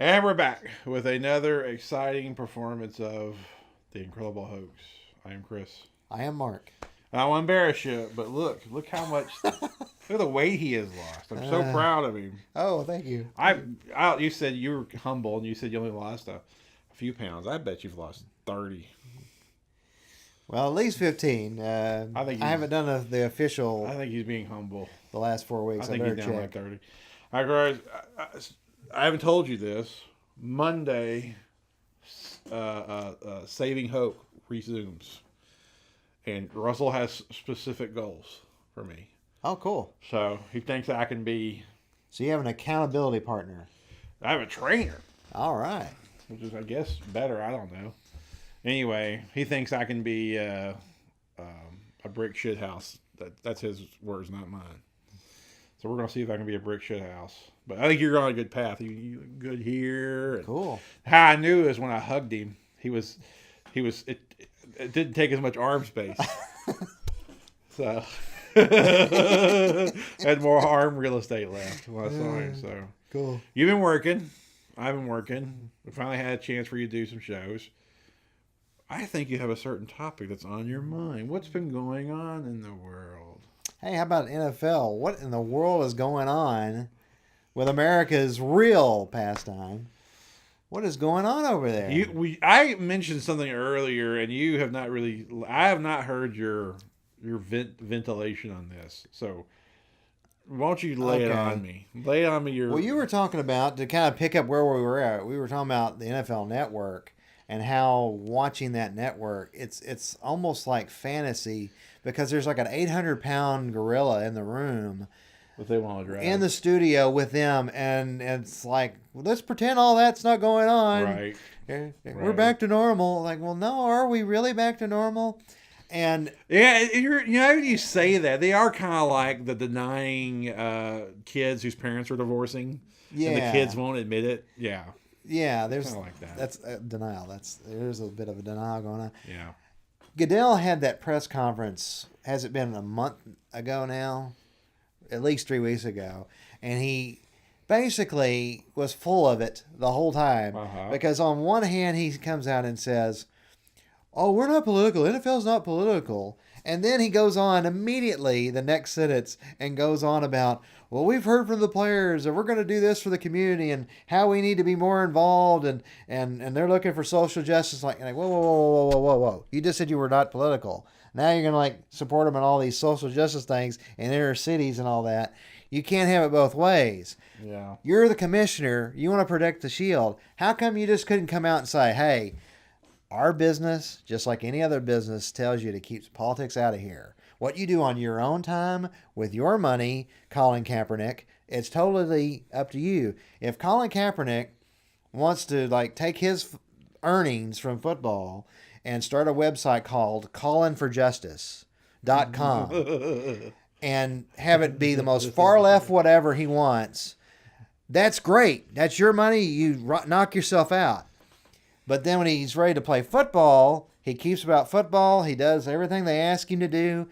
And we're back with another exciting performance of The Incredible Hokes. I am Chris. I am Mark. I won't embarrass you, but look how much, look at the weight he has lost. I'm so proud of him. Oh, thank you. You said you were humble and you said you only lost a few pounds. I bet you've lost 30. Well, at least 15. I haven't done the official. I think he's being humble. The last 4 weeks. I think he's down like 30. All right, guys, I haven't told you this. Monday, Saving Hope resumes. And Russell has specific goals for me. Oh, cool. So he thinks I can be. So you have an accountability partner. I have a trainer. All right. Which is, I guess, better. I don't know. Anyway, he thinks I can be a brick shit house. That's his words, not mine. So we're going to see if I can be a brick shit house. But I think you're on a good path. You good here. Cool. How I knew is when I hugged him. It didn't take as much arm space. So had more arm real estate left when I saw him. So cool. You've been working. I've been working. We finally had a chance for you to do some shows. I think you have a certain topic that's on your mind. What's been going on in the world? Hey, how about NFL? What in the world is going on with America's real pastime? What is going on over there? I mentioned something earlier, and you have not really. I have not heard your ventilation on this. So, why don't you lay it on me? Lay it on me. Well, you were talking about, to kind of pick up where we were at. We were talking about the NFL Network and how watching that network, it's almost like fantasy because there's like an 800-pound gorilla in the room. What they want to drag. In the studio with them, and it's like, well, let's pretend all that's not going on. Right. We're back to normal. Like, well, no, are we really back to normal? And yeah, you say that they are kind of like the denying kids whose parents are divorcing. Yeah. And the kids won't admit it. Yeah. Yeah, there's kind of like that. That's denial. There's a bit of a denial going on. Yeah. Goodell had that press conference. Has it been a month ago now? At least 3 weeks ago, and he basically was full of it the whole time. Because on one hand he comes out and says, "Oh, we're not political. NFL's not political," and then he goes on immediately the next sentence and goes on about, well, we've heard from the players and we're going to do this for the community and how we need to be more involved and they're looking for social justice. Like whoa. You just said you were not political. Now you're going to support them in all these social justice things in inner cities and all that. You can't have it both ways. Yeah. You're the commissioner. You want to protect the shield. How come you just couldn't come out and say, hey, our business, just like any other business, tells you to keep politics out of here. What you do on your own time with your money, Colin Kaepernick, it's totally up to you. If Colin Kaepernick wants to take his earnings from football and start a website called callinforjustice.com and have it be the most far left whatever he wants, that's great. That's your money. You knock yourself out. But then when he's ready to play football, he keeps about football. He does everything they ask him to do,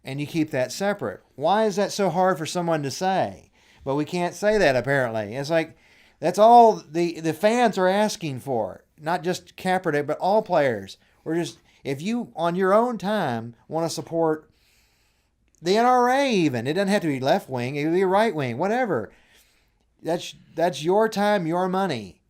and you keep that separate. Why is that so hard for someone to say? But we can't say that, apparently. It's like that's all the fans are asking for. Not just Kaepernick, but all players. If you, on your own time, want to support the NRA even, it doesn't have to be left wing, it can be right wing, whatever. That's your time, your money.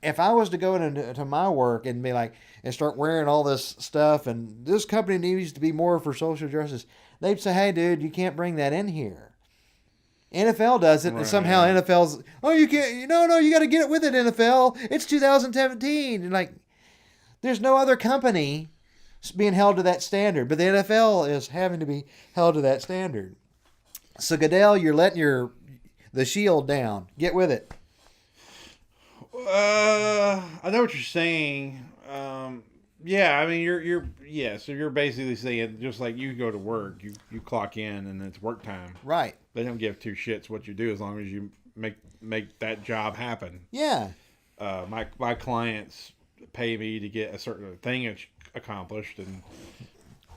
If I was to go into my work and be and start wearing all this stuff and this company needs to be more for social justice, they'd say, hey, dude, you can't bring that in here. NFL does it, and somehow NFL's, oh, you can't, no, you got to get it with it, NFL. It's 2017. And there's no other company being held to that standard, but the NFL is having to be held to that standard. So Goodell, you're letting the shield down. Get with it. I know what you're saying. Yeah, I mean, so you're basically saying just like you go to work, you clock in and it's work time. Right. They don't give two shits what you do as long as you make that job happen. Yeah. My clients pay me to get a certain thing accomplished, and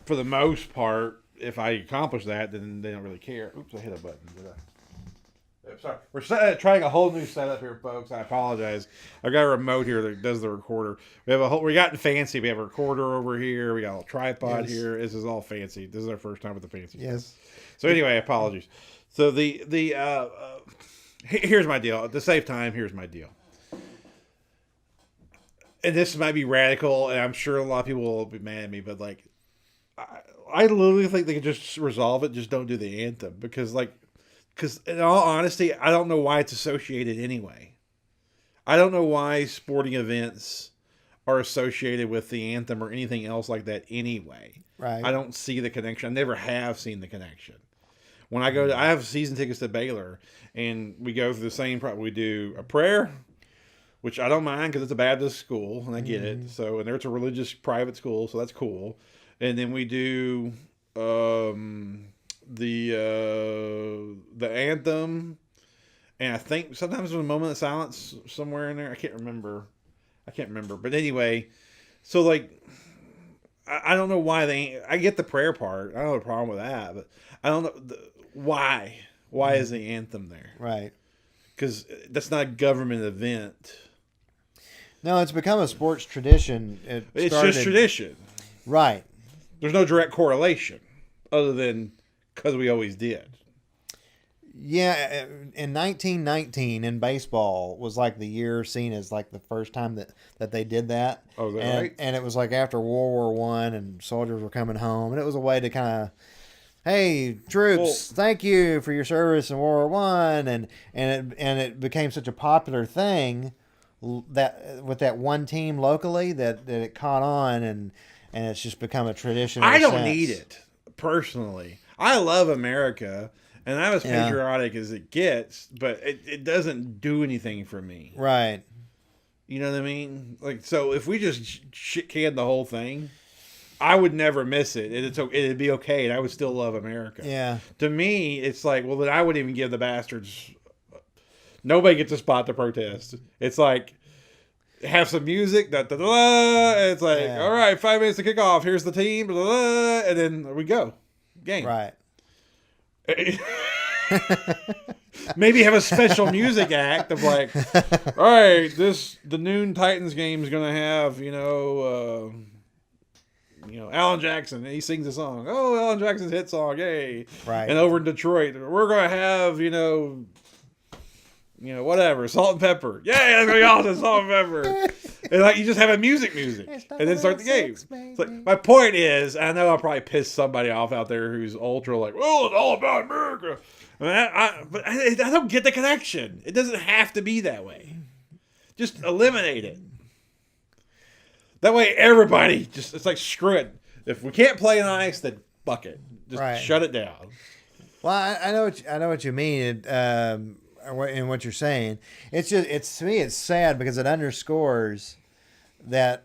for the most part, if I accomplish that, then they don't really care. Oops, I hit a button. Sorry, we're trying a whole new setup here, folks. I apologize. I've got a remote here that does the recorder. We got fancy. We have a recorder over here. We got a tripod here. This is all fancy. This is our first time with the fancy stuff. So anyway, apologies. So here's my deal. To save time, here's my deal. And this might be radical, and I'm sure a lot of people will be mad at me, but like, I literally think they could just resolve it. Just don't do the anthem because in all honesty, I don't know why it's associated anyway. I don't know why sporting events are associated with the anthem or anything else like that anyway. Right. I don't see the connection. I never have seen the connection. When I go I have season tickets to Baylor, and we go through the same we do a prayer, which I don't mind because it's a Baptist school, and I get it. So, and it's a religious private school, so that's cool. And then we do the anthem, and I think sometimes there's a moment of silence somewhere in there. I can't remember, but anyway, so like I don't know why I get the prayer part. I don't have a problem with that, but I don't know why is the anthem there, right? Because that's not a government event. No, it's become a sports tradition. It's just tradition, right? There's no direct correlation other than because we always did. Yeah, in 1919 in baseball was like the year seen as like the first time that they did that. Oh, is that right? And it was like after World War I, and soldiers were coming home, and it was a way to kind of, hey troops, thank you for your service in World War I, and it became such a popular thing that with that one team locally that it caught on, and it's just become a tradition. I don't need it personally. I love America, and I'm as patriotic as it gets, but it doesn't do anything for me. Right. You know what I mean? Like, so if we just shit canned the whole thing, I would never miss it. It'd be okay, and I would still love America. Yeah. To me, it's like, well, then I wouldn't even give the bastards. Nobody gets a spot to protest. It's like, have some music, da, da, da, da, and it's like, all right, 5 minutes to kick off. Here's the team, blah, blah, blah, and then we go. Game. Right. Maybe have a special music act of like, all right, the noon Titans game is gonna have Alan Jackson, and he sings a song. Oh, Alan Jackson's hit song, yay! Right. And over in Detroit, we're gonna have whatever, salt and pepper. Yay, that's gonna be awesome, salt and pepper. And like you just have a music, and then start the game. It's like, my point is, I know I'll probably piss somebody off out there who's ultra like, well, it's all about America. But I don't get the connection. It doesn't have to be that way. Just eliminate it. That way, everybody it's like, screw it. If we can't play nice, then fuck it. Just shut it down. Well, I know what you mean. In what you're saying, to me, it's sad because it underscores that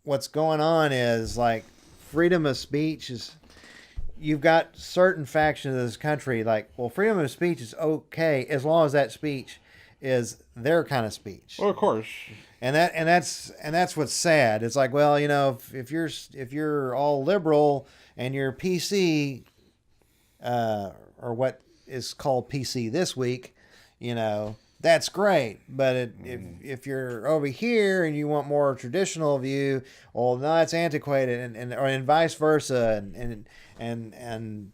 what's going on is like freedom of speech is. You've got certain factions of this country like, well, freedom of speech is okay as long as that speech is their kind of speech. Well, of course. And that's what's sad. It's like, well, if you're all liberal and you're PC, or what is called PC this week, that's great. But if you're over here and you want more traditional view, well, no, it's antiquated, and vice versa, and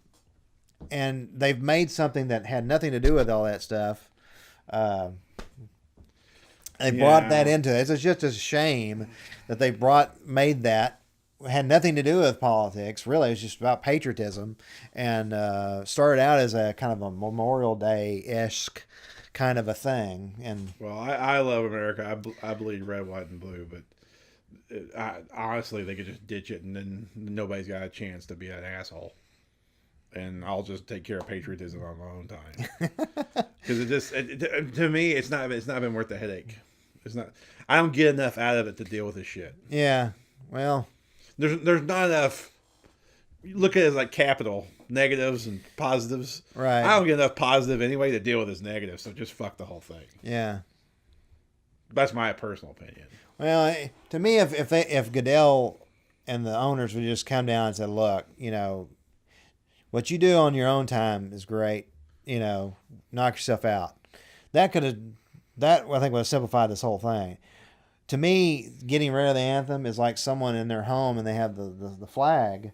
they've made something that had nothing to do with all that stuff. They brought that into it. It's just a shame that they made that. Had nothing to do with politics. Really, it was just about patriotism, and started out as a kind of a Memorial Day-esque kind of a thing. And well, I love America. I bleed red, white, and blue, but honestly, they could just ditch it, and then nobody's got a chance to be an asshole. And I'll just take care of patriotism on my own time. Because to me, it's not been worth the headache. It's not. I don't get enough out of it to deal with this shit. Yeah. Well, there's not enough. You look at it as like capital negatives and positives. Right. I don't get enough positive anyway to deal with this negative, so just fuck the whole thing. Yeah. That's my personal opinion. Well, to me, if Goodell and the owners would just come down and say, look, what you do on your own time is great. Knock yourself out. that could have, that I think would have simplified this whole thing. To me, getting rid of the anthem is like someone in their home and they have the flag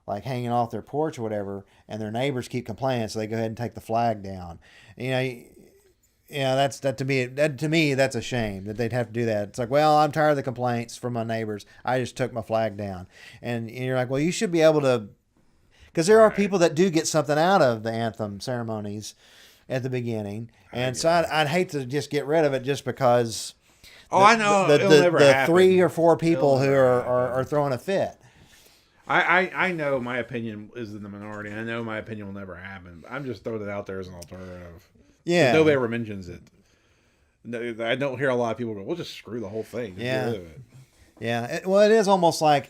like hanging off their porch or whatever, and their neighbors keep complaining, so they go ahead and take the flag down. That's to me that's a shame that they'd have to do that. It's like, well, I'm tired of the complaints from my neighbors. I just took my flag down, and you're like, well, you should be able to, because there are people that do get something out of the anthem ceremonies at the beginning, and so I'd hate to just get rid of it just because. I know the 3 or 4 people who are throwing a fit. I know my opinion is in the minority. I know my opinion will never happen. I'm just throwing it out there as an alternative. Yeah. Nobody ever mentions it. No, I don't hear a lot of people go, we'll just screw the whole thing. Just get rid of it. Yeah. It is almost like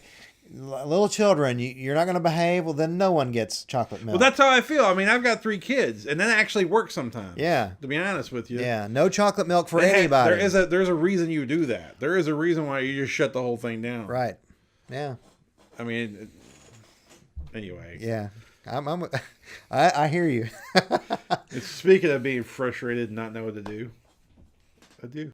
little children. You're not going to behave. Well, then no one gets chocolate milk. Well, that's how I feel. I mean, I've got 3 kids, and that actually works sometimes. Yeah. To be honest with you. Yeah. No chocolate milk for anybody. There's a reason you do that. There is a reason why you just shut the whole thing down. Right. Yeah. I mean, anyway. Yeah. I hear you. Speaking of being frustrated and not know what to do, I do.